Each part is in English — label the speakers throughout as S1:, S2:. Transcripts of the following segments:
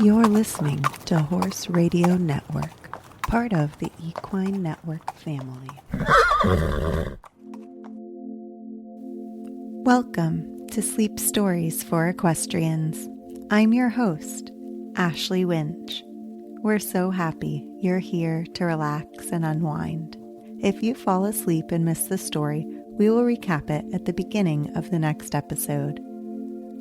S1: You're listening to Horse Radio Network, part of the Equine Network family. Welcome to Sleep Stories for Equestrians. I'm your host, Ashley Winch. We're so happy you're here to relax and unwind. If you fall asleep and miss the story, we will recap it at the beginning of the next episode.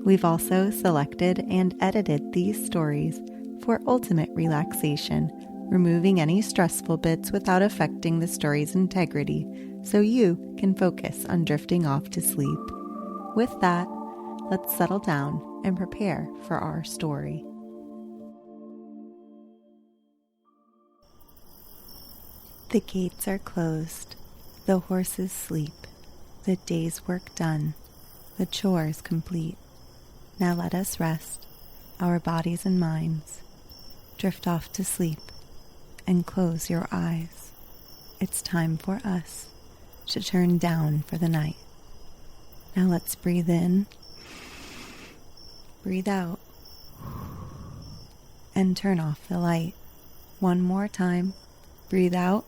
S1: We've also selected and edited these stories for ultimate relaxation, removing any stressful bits without affecting the story's integrity, so you can focus on drifting off to sleep. With that, let's settle down and prepare for our story. The gates are closed, the horses sleep, the day's work done, the chores complete. Now let us rest, our bodies and minds. Drift off to sleep and close your eyes. It's time for us to turn down for the night. Now let's breathe in, breathe out, and turn off the light. One more time. Breathe out,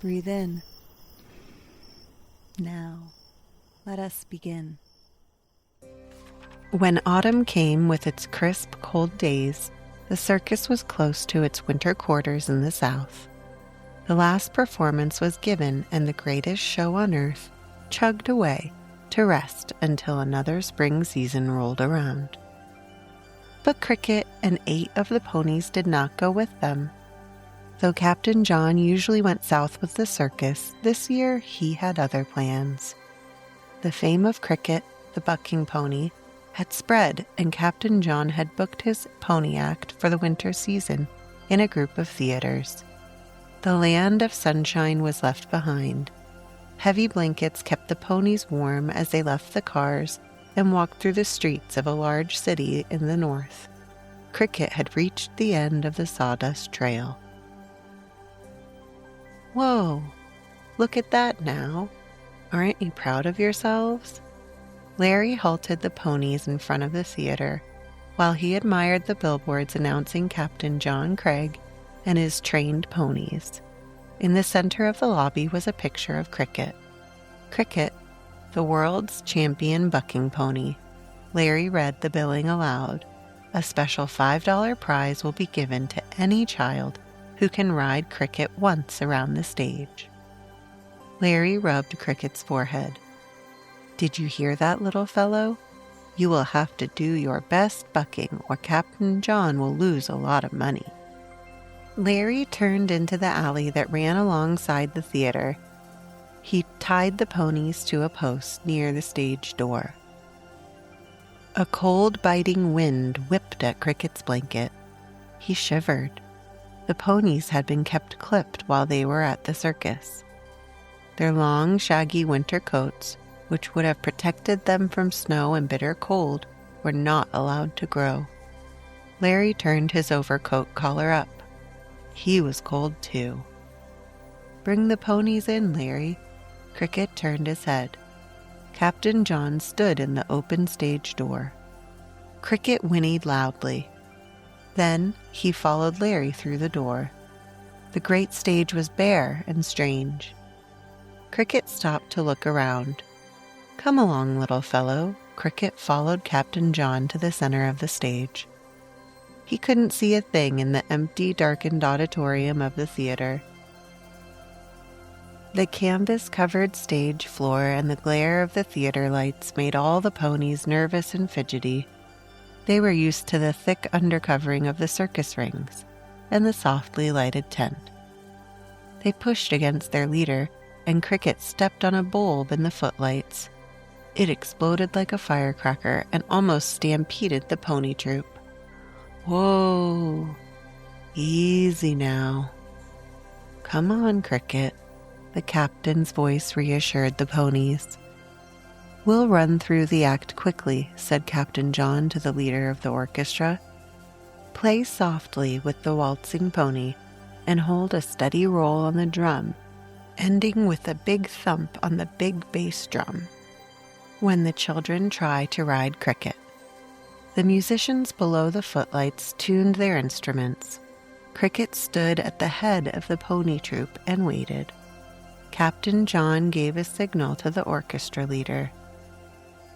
S1: breathe in. Now, let us begin. When autumn came with its crisp, cold days, the circus was close to its winter quarters in the south. The last performance was given, and the greatest show on earth chugged away to rest until another spring season rolled around. But Cricket and 8 of the ponies did not go with them. Though Captain John usually went south with the circus, this year he had other plans. The fame of Cricket, the bucking pony, had spread, and Captain John had booked his pony act for the winter season in a group of theaters. The land of sunshine was left behind. Heavy blankets kept the ponies warm as they left the cars and walked through the streets of a large city in the north. Cricket had reached the end of the sawdust trail. Whoa, look at that now. Aren't you proud of yourselves? Larry halted the ponies in front of the theater while he admired the billboards announcing Captain John Craig and his trained ponies. In the center of the lobby was a picture of Cricket. Cricket, the world's champion bucking pony. Larry read the billing aloud. A special $5 prize will be given to any child who can ride Cricket once around the stage. Larry rubbed Cricket's forehead. Did you hear that, little fellow? You will have to do your best bucking or Captain John will lose a lot of money. Larry turned into the alley that ran alongside the theater. He tied the ponies to a post near the stage door. A cold, biting wind whipped at Cricket's blanket. He shivered. The ponies had been kept clipped while they were at the circus. Their long, shaggy winter coats, which would have protected them from snow and bitter cold, were not allowed to grow. Larry turned his overcoat collar up. He was cold too. Bring the ponies in, Larry. Cricket turned his head. Captain John stood in the open stage door. Cricket whinnied loudly. Then he followed Larry through the door. The great stage was bare and strange. Cricket stopped to look around. Come along, little fellow. Cricket followed Captain John to the center of the stage. He couldn't see a thing in the empty, darkened auditorium of the theater. The canvas-covered stage floor and the glare of the theater lights made all the ponies nervous and fidgety. They were used to the thick undercovering of the circus rings and the softly lighted tent. They pushed against their leader, and Cricket stepped on a bulb in the footlights. It exploded like a firecracker and almost stampeded the pony troop. Whoa! Easy now. Come on, Cricket. The captain's voice reassured the ponies. We'll run through the act quickly, said Captain John to the leader of the orchestra. Play softly with the waltzing pony and hold a steady roll on the drum, ending with a big thump on the big bass drum when the children try to ride Cricket. The musicians below the footlights tuned their instruments. Cricket stood at the head of the pony troop and waited. Captain John gave a signal to the orchestra leader.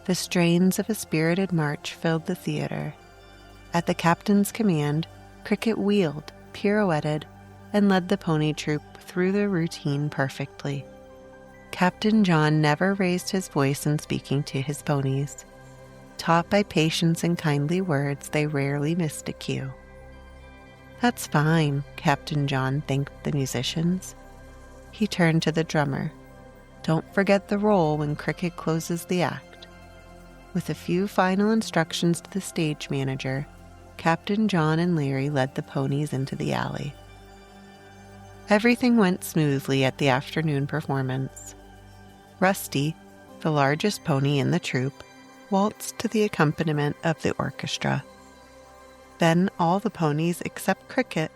S1: The strains of a spirited march filled the theater. At the captain's command, Cricket wheeled, pirouetted, and led the pony troop through the routine perfectly. Captain John never raised his voice in speaking to his ponies. Taught by patience and kindly words, they rarely missed a cue. "That's fine," Captain John thanked the musicians. He turned to the drummer. "Don't forget the roll when Cricket closes the act." With a few final instructions to the stage manager, Captain John and Larry led the ponies into the alley. Everything went smoothly at the afternoon performance. Rusty, the largest pony in the troop, waltzed to the accompaniment of the orchestra. Then all the ponies except Cricket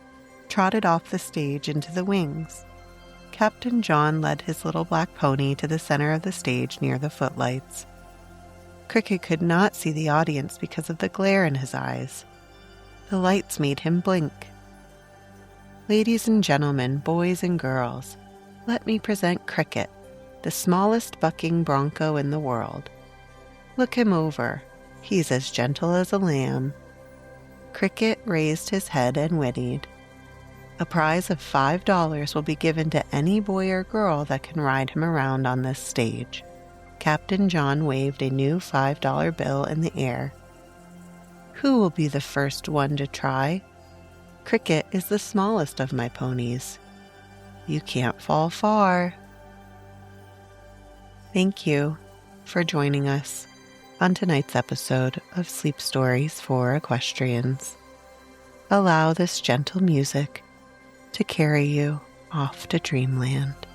S1: trotted off the stage into the wings. Captain John led his little black pony to the center of the stage near the footlights. Cricket could not see the audience because of the glare in his eyes. The lights made him blink. "Ladies and gentlemen, boys and girls, let me present Cricket, the smallest bucking bronco in the world. Look him over. He's as gentle as a lamb." Cricket raised his head and whinnied. "A prize of $5 will be given to any boy or girl that can ride him around on this stage." Captain John waved a new $5 bill in the air. "Who will be the first one to try? Cricket is the smallest of my ponies. You can't fall far." Thank you for joining us on tonight's episode of Sleep Stories for Equestrians. Allow this gentle music to carry you off to dreamland.